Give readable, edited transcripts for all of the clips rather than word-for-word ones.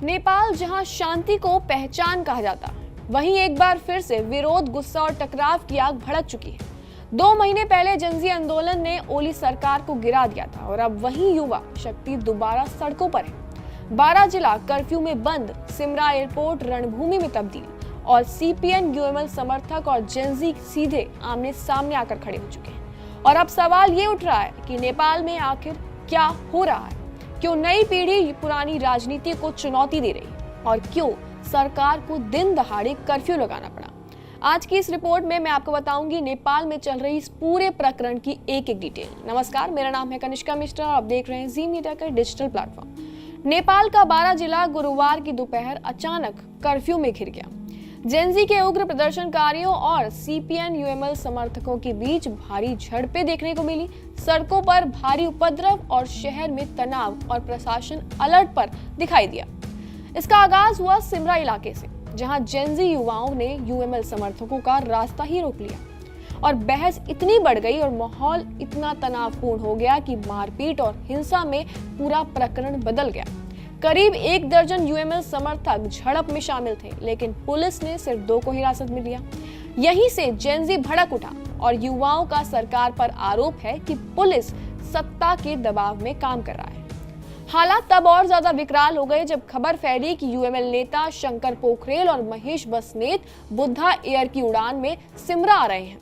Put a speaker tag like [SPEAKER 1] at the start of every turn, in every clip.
[SPEAKER 1] नेपाल जहां शांति को पहचान कहा जाता, वहीं एक बार फिर से विरोध, गुस्सा और टकराव की आग भड़क चुकी है। 2 महीने पहले जनजी आंदोलन ने ओली सरकार को गिरा दिया था और अब वहीं युवा शक्ति दोबारा सड़कों पर है। 12 जिला कर्फ्यू में बंद, सिमरा एयरपोर्ट रणभूमि में तब्दील और सीपीएन यूएमएल समर्थक और जनजी सीधे आमने सामने आकर खड़े हो चुके हैं। और अब सवाल ये उठ रहा है कि नेपाल में आखिर क्या हो रहा है? क्यों नई पीढ़ी पुरानी राजनीति को चुनौती दे रही है और क्यों सरकार को दिन दहाड़े कर्फ्यू लगाना पड़ा? आज की इस रिपोर्ट में मैं आपको बताऊंगी नेपाल में चल रही इस पूरे प्रकरण की एक एक डिटेल। नमस्कार, मेरा नाम है कनिष्का मिश्रा और आप देख रहे हैं जी मीडिया का डिजिटल प्लेटफॉर्म। नेपाल का 12 जिला गुरुवार की दोपहर अचानक कर्फ्यू में घिर गया। जेनजी के उग्र प्रदर्शनकारियों और सीपीएन यूएमएल समर्थकों के बीच भारी झड़पें देखने को मिली। सड़कों पर भारी उपद्रव और शहर में तनाव और प्रशासन अलर्ट पर दिखाई दिया। इसका आगाज हुआ सिमरा इलाके से, जहां जेनजी युवाओं ने यूएमएल समर्थकों का रास्ता ही रोक लिया और बहस इतनी बढ़ गई और माहौल इतना तनावपूर्ण हो गया कि मारपीट और हिंसा में पूरा प्रकरण बदल गया। करीब 1 दर्जन यूएमएल समर्थक झड़प में शामिल थे, लेकिन पुलिस ने सिर्फ 2 को हिरासत में लिया। यहीं से जेनजी भड़क उठा और युवाओं का सरकार पर आरोप है कि पुलिस सत्ता के दबाव में काम कर रहा है। हालात तब और ज्यादा विकराल हो गए जब खबर फैली कि यूएमएल नेता शंकर पोखरेल और महेश बसनेत बुद्धा एयर की उड़ान में सिमरा आ रहे हैं।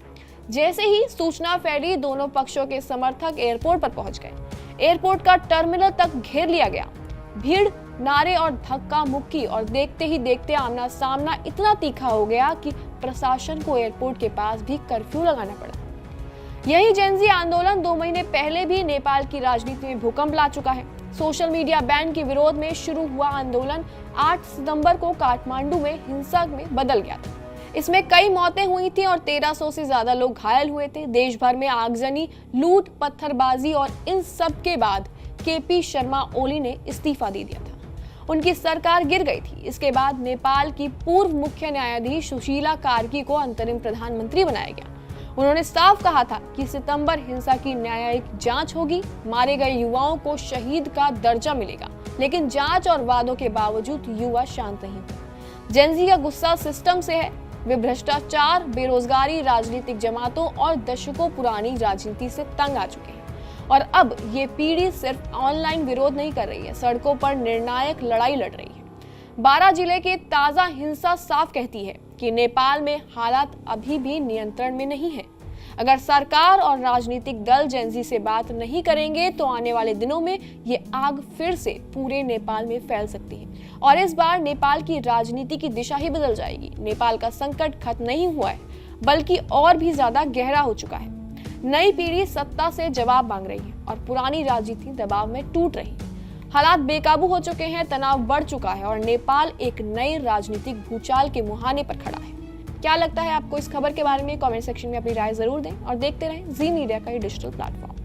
[SPEAKER 1] जैसे ही सूचना फैली, दोनों पक्षों के समर्थक एयरपोर्ट पर पहुंच गए। एयरपोर्ट का टर्मिनल तक घेर लिया गया। भीड़, नारे और धक्का मुक्की और देखते ही देखते आमना सामना इतना तीखा हो गया कि प्रशासन को एयरपोर्ट के पास भी कर्फ्यू लगाना पड़ा। यही जेनजी आंदोलन 2 महीने पहले भी नेपाल की राजनीति में भूकंप ला चुका है। सोशल मीडिया बैन के विरोध में शुरू हुआ आंदोलन 8 सितंबर को काठमांडू में हिंसा में बदल गया था। इसमें कई मौतें हुई थी और 1300 से ज्यादा लोग घायल हुए थे। देश भर में आगजनी, लूट, पत्थरबाजी और इन सब के बाद केपी शर्मा ओली ने इस्तीफा दे दिया था। उनकी सरकार गिर गई थी। इसके बाद नेपाल की पूर्व मुख्य न्यायाधीश सुशीला कार्की को अंतरिम प्रधानमंत्री बनाया गया। उन्होंने साफ कहा था कि सितंबर हिंसा की न्यायिक जांच होगी, मारे गए युवाओं को शहीद का दर्जा मिलेगा। लेकिन जांच और वादों के बावजूद युवा शांत नहीं हुए। जेनजी का गुस्सा सिस्टम से है। वे भ्रष्टाचार, बेरोजगारी, राजनीतिक जमातों और दशकों पुरानी राजनीति से तंग आ चुके हैं। और अब ये पीढ़ी सिर्फ ऑनलाइन विरोध नहीं कर रही है, सड़कों पर निर्णायक लड़ाई लड़ रही है। 12 जिले के ताजा हिंसा साफ कहती है कि नेपाल में हालात अभी भी नियंत्रण में नहीं है। अगर सरकार और राजनीतिक दल जेनजी से बात नहीं करेंगे तो आने वाले दिनों में ये आग फिर से पूरे नेपाल में फैल सकती है और इस बार नेपाल की राजनीति की दिशा ही बदल जाएगी। नेपाल का संकट खत्म नहीं हुआ है, बल्कि और भी ज्यादा गहरा हो चुका है। नई पीढ़ी सत्ता से जवाब मांग रही है और पुरानी राजनीति दबाव में टूट रही है। हालात बेकाबू हो चुके हैं, तनाव बढ़ चुका है और नेपाल एक नए राजनीतिक भूचाल के मुहाने पर खड़ा है। क्या लगता है आपको इस खबर के बारे में? कमेंट सेक्शन में अपनी राय जरूर दें और देखते रहें जी मीडिया का ये डिजिटल प्लेटफॉर्म।